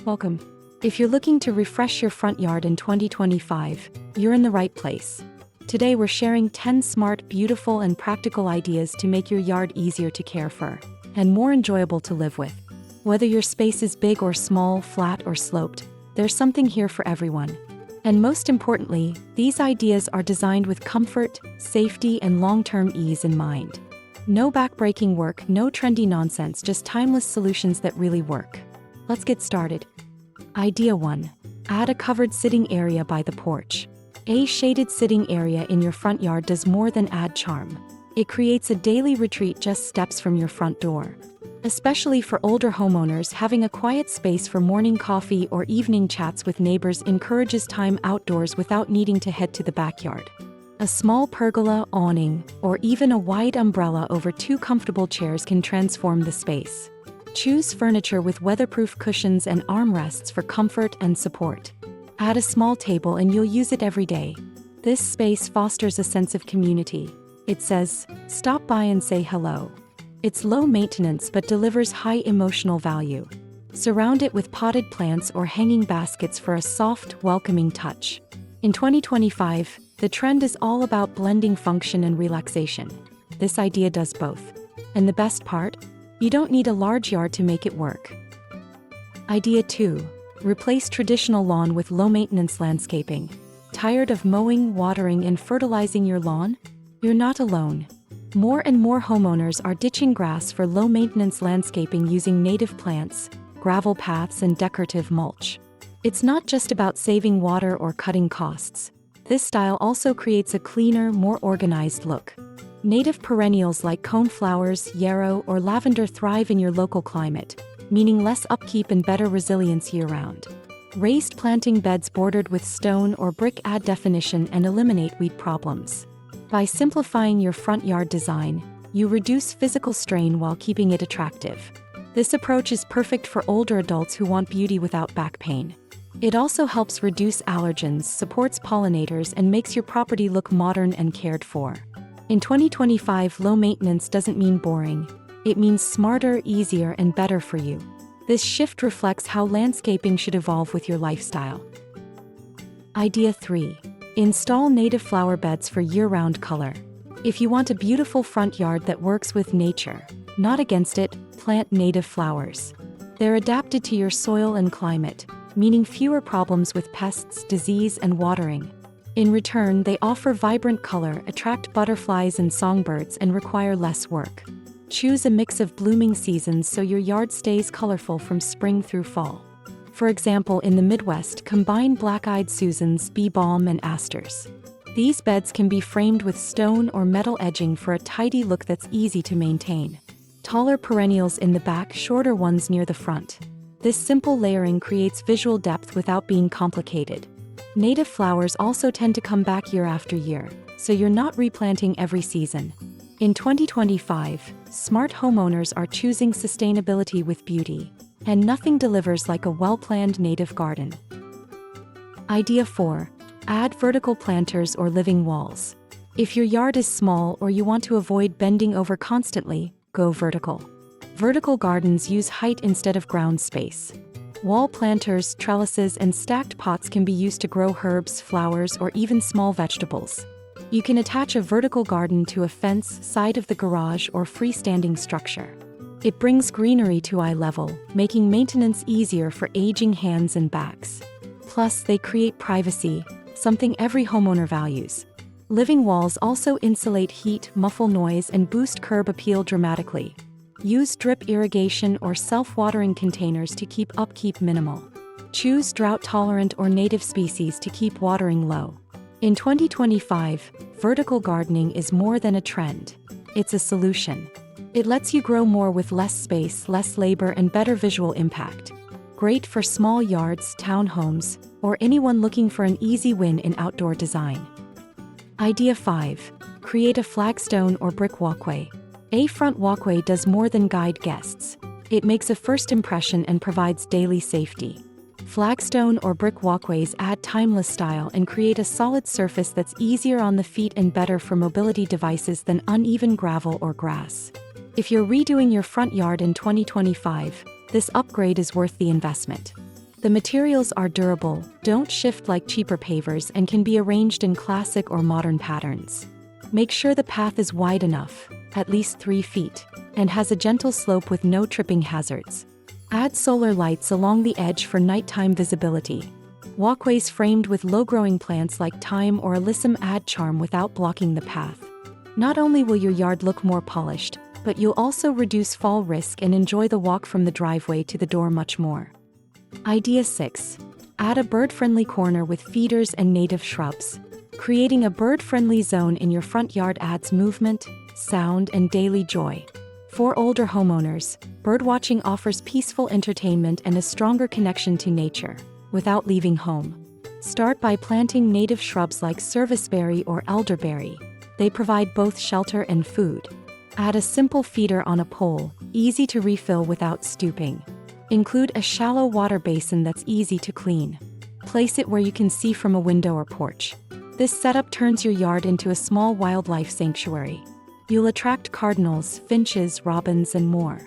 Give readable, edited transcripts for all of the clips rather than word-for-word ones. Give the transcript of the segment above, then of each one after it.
Welcome. If you're looking to refresh your front yard in 2025, you're in the right place. Today we're sharing 10 smart, beautiful, and practical ideas to make your yard easier to care for and more enjoyable to live with. Whether your space is big or small, flat or sloped, there's something here for everyone. And most importantly, these ideas are designed with comfort, safety, and long-term ease in mind. No back-breaking work, no trendy nonsense, just timeless solutions that really work. Let's get started. Idea 1. Add a covered sitting area by the porch. A shaded sitting area in your front yard does more than add charm. It creates a daily retreat just steps from your front door. Especially for older homeowners, having a quiet space for morning coffee or evening chats with neighbors encourages time outdoors without needing to head to the backyard. A small pergola, awning, or even a wide umbrella over 2 comfortable chairs can transform the space. Choose furniture with weatherproof cushions and armrests for comfort and support. Add a small table and you'll use it every day. This space fosters a sense of community. It says, "Stop by and say hello." It's low maintenance but delivers high emotional value. Surround it with potted plants or hanging baskets for a soft, welcoming touch. In 2025, the trend is all about blending function and relaxation. This idea does both. And the best part? You don't need a large yard to make it work. Idea 2. Replace traditional lawn with low-maintenance landscaping. Tired of mowing, watering, and fertilizing your lawn? You're not alone. More and more homeowners are ditching grass for low-maintenance landscaping using native plants, gravel paths, and decorative mulch. It's not just about saving water or cutting costs. This style also creates a cleaner, more organized look. Native perennials like coneflowers, yarrow, or lavender thrive in your local climate, meaning less upkeep and better resilience year-round. Raised planting beds bordered with stone or brick add definition and eliminate weed problems. By simplifying your front yard design, you reduce physical strain while keeping it attractive. This approach is perfect for older adults who want beauty without back pain. It also helps reduce allergens, supports pollinators, and makes your property look modern and cared for. In 2025, low maintenance doesn't mean boring. It means smarter, easier, and better for you. This shift reflects how landscaping should evolve with your lifestyle. Idea 3. Install native flower beds for year-round color. If you want a beautiful front yard that works with nature, not against it, plant native flowers. They're adapted to your soil and climate, meaning fewer problems with pests, disease, and watering. In return, they offer vibrant color, attract butterflies and songbirds, and require less work. Choose a mix of blooming seasons so your yard stays colorful from spring through fall. For example, in the Midwest, combine black-eyed Susans, bee balm, and asters. These beds can be framed with stone or metal edging for a tidy look that's easy to maintain. Taller perennials in the back, shorter ones near the front. This simple layering creates visual depth without being complicated. Native flowers also tend to come back year after year, so you're not replanting every season. In 2025, smart homeowners are choosing sustainability with beauty, and nothing delivers like a well-planned native garden. Idea 4. Add vertical planters or living walls. If your yard is small or you want to avoid bending over constantly, go vertical. Vertical gardens use height instead of ground space. Wall planters, trellises, and stacked pots can be used to grow herbs, flowers, or even small vegetables. You can attach a vertical garden to a fence, side of the garage, or freestanding structure. It brings greenery to eye level, making maintenance easier for aging hands and backs. Plus, they create privacy, something every homeowner values. Living walls also insulate heat, muffle noise, and boost curb appeal dramatically. Use drip irrigation or self-watering containers to keep upkeep minimal. Choose drought-tolerant or native species to keep watering low. In 2025, vertical gardening is more than a trend. It's a solution. It lets you grow more with less space, less labor, and better visual impact. Great for small yards, townhomes, or anyone looking for an easy win in outdoor design. Idea 5. Create a flagstone or brick walkway. A front walkway does more than guide guests. It makes a first impression and provides daily safety. Flagstone or brick walkways add timeless style and create a solid surface that's easier on the feet and better for mobility devices than uneven gravel or grass. If you're redoing your front yard in 2025, this upgrade is worth the investment. The materials are durable, don't shift like cheaper pavers, and can be arranged in classic or modern patterns. Make sure the path is wide enough, at least 3 feet, and has a gentle slope with no tripping hazards. Add solar lights along the edge for nighttime visibility. Walkways framed with low-growing plants like thyme or alyssum add charm without blocking the path. Not only will your yard look more polished, but you'll also reduce fall risk and enjoy the walk from the driveway to the door much more. Idea 6. Add a bird-friendly corner with feeders and native shrubs. Creating a bird-friendly zone in your front yard adds movement, sound, and daily joy. For older homeowners, birdwatching offers peaceful entertainment and a stronger connection to nature, without leaving home. Start by planting native shrubs like serviceberry or elderberry. They provide both shelter and food. Add a simple feeder on a pole, easy to refill without stooping. Include a shallow water basin that's easy to clean. Place it where you can see from a window or porch. This setup turns your yard into a small wildlife sanctuary. You'll attract cardinals, finches, robins, and more.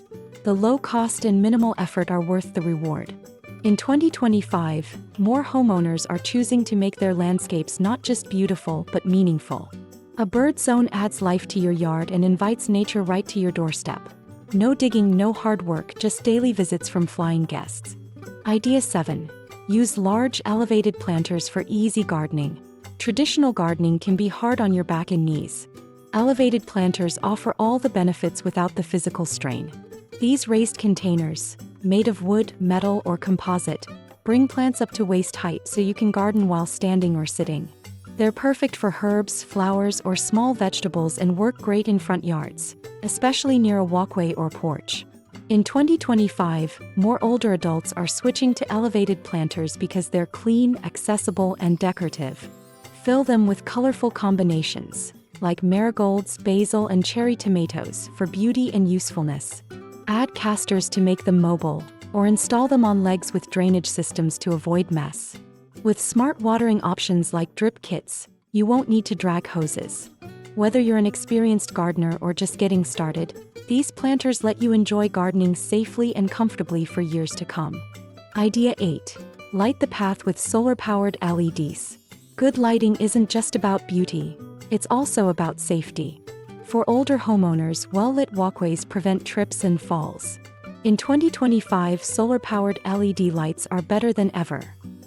The low cost and minimal effort are worth the reward. In 2025, more homeowners are choosing to make their landscapes not just beautiful but meaningful. A bird zone adds life to your yard and invites nature right to your doorstep. No digging, no hard work, just daily visits from flying guests. Idea 7. Use large elevated planters for easy gardening. Traditional gardening can be hard on your back and knees. Elevated planters offer all the benefits without the physical strain. These raised containers, made of wood, metal, or composite, bring plants up to waist height so you can garden while standing or sitting. They're perfect for herbs, flowers, or small vegetables and work great in front yards, especially near a walkway or porch. In 2025, more older adults are switching to elevated planters because they're clean, accessible, and decorative. Fill them with colorful combinations, like marigolds, basil, and cherry tomatoes, for beauty and usefulness. Add casters to make them mobile, or install them on legs with drainage systems to avoid mess. With smart watering options like drip kits, you won't need to drag hoses. Whether you're an experienced gardener or just getting started, these planters let you enjoy gardening safely and comfortably for years to come. Idea 8. Light the path with solar-powered LEDs. Good lighting isn't just about beauty, it's also about safety. For older homeowners, well-lit walkways prevent trips and falls. In 2025, solar-powered LED lights are better than ever.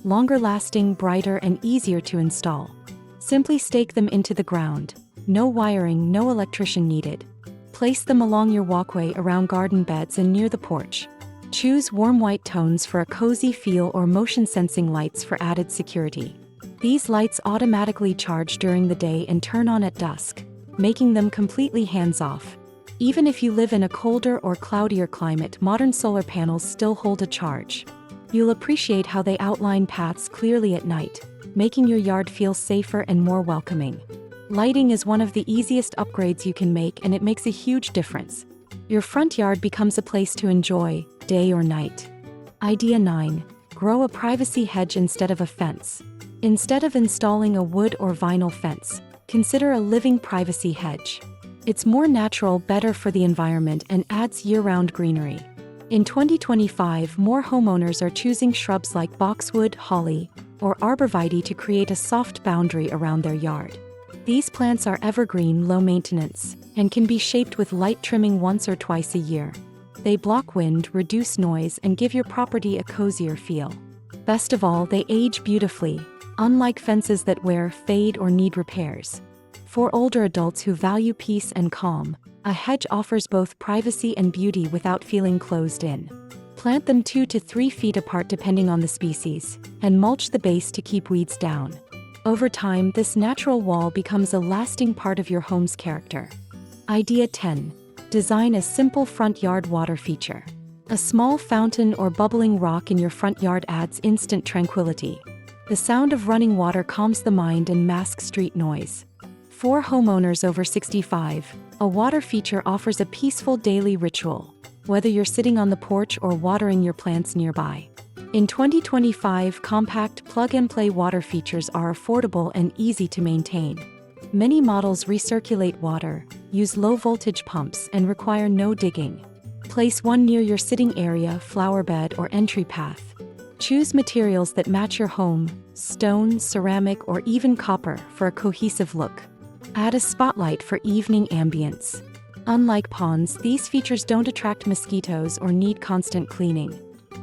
Longer lasting, brighter, and easier to install. Simply stake them into the ground. No wiring, no electrician needed. Place them along your walkway, around garden beds, and near the porch. Choose warm white tones for a cozy feel or motion-sensing lights for added security. These lights automatically charge during the day and turn on at dusk, making them completely hands-off. Even if you live in a colder or cloudier climate, modern solar panels still hold a charge. You'll appreciate how they outline paths clearly at night, making your yard feel safer and more welcoming. Lighting is one of the easiest upgrades you can make, and it makes a huge difference. Your front yard becomes a place to enjoy, day or night. Idea 9. Grow a privacy hedge instead of a fence. Instead of installing a wood or vinyl fence, consider a living privacy hedge. It's more natural, better for the environment, and adds year-round greenery. In 2025, more homeowners are choosing shrubs like boxwood, holly, or arborvitae to create a soft boundary around their yard. These plants are evergreen, low maintenance, and can be shaped with light trimming once or twice a year. They block wind, reduce noise, and give your property a cozier feel. Best of all, they age beautifully, unlike fences that wear, fade, or need repairs. For older adults who value peace and calm, a hedge offers both privacy and beauty without feeling closed in. Plant them 2 to 3 feet apart depending on the species, and mulch the base to keep weeds down. Over time, this natural wall becomes a lasting part of your home's character. Idea 10. Design a simple front yard water feature. A small fountain or bubbling rock in your front yard adds instant tranquility. The sound of running water calms the mind and masks street noise. For homeowners over 65, a water feature offers a peaceful daily ritual, whether you're sitting on the porch or watering your plants nearby. In 2025, compact plug-and-play water features are affordable and easy to maintain. Many models recirculate water, use low-voltage pumps, and require no digging. Place one near your sitting area, flower bed, or entry path. Choose materials that match your home: stone, ceramic, or even copper for a cohesive look. Add a spotlight for evening ambience. Unlike ponds, these features don't attract mosquitoes or need constant cleaning.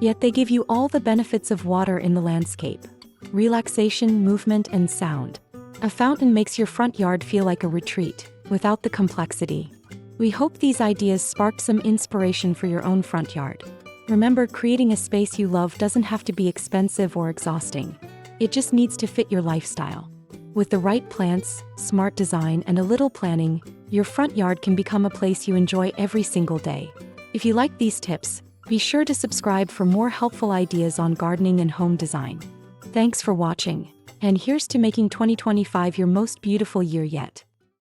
Yet they give you all the benefits of water in the landscape: relaxation, movement, and sound. A fountain makes your front yard feel like a retreat, without the complexity. We hope these ideas sparked some inspiration for your own front yard. Remember, creating a space you love doesn't have to be expensive or exhausting. It just needs to fit your lifestyle. With the right plants, smart design, and a little planning, your front yard can become a place you enjoy every single day. If you like these tips, be sure to subscribe for more helpful ideas on gardening and home design. Thanks for watching, and here's to making 2025 your most beautiful year yet.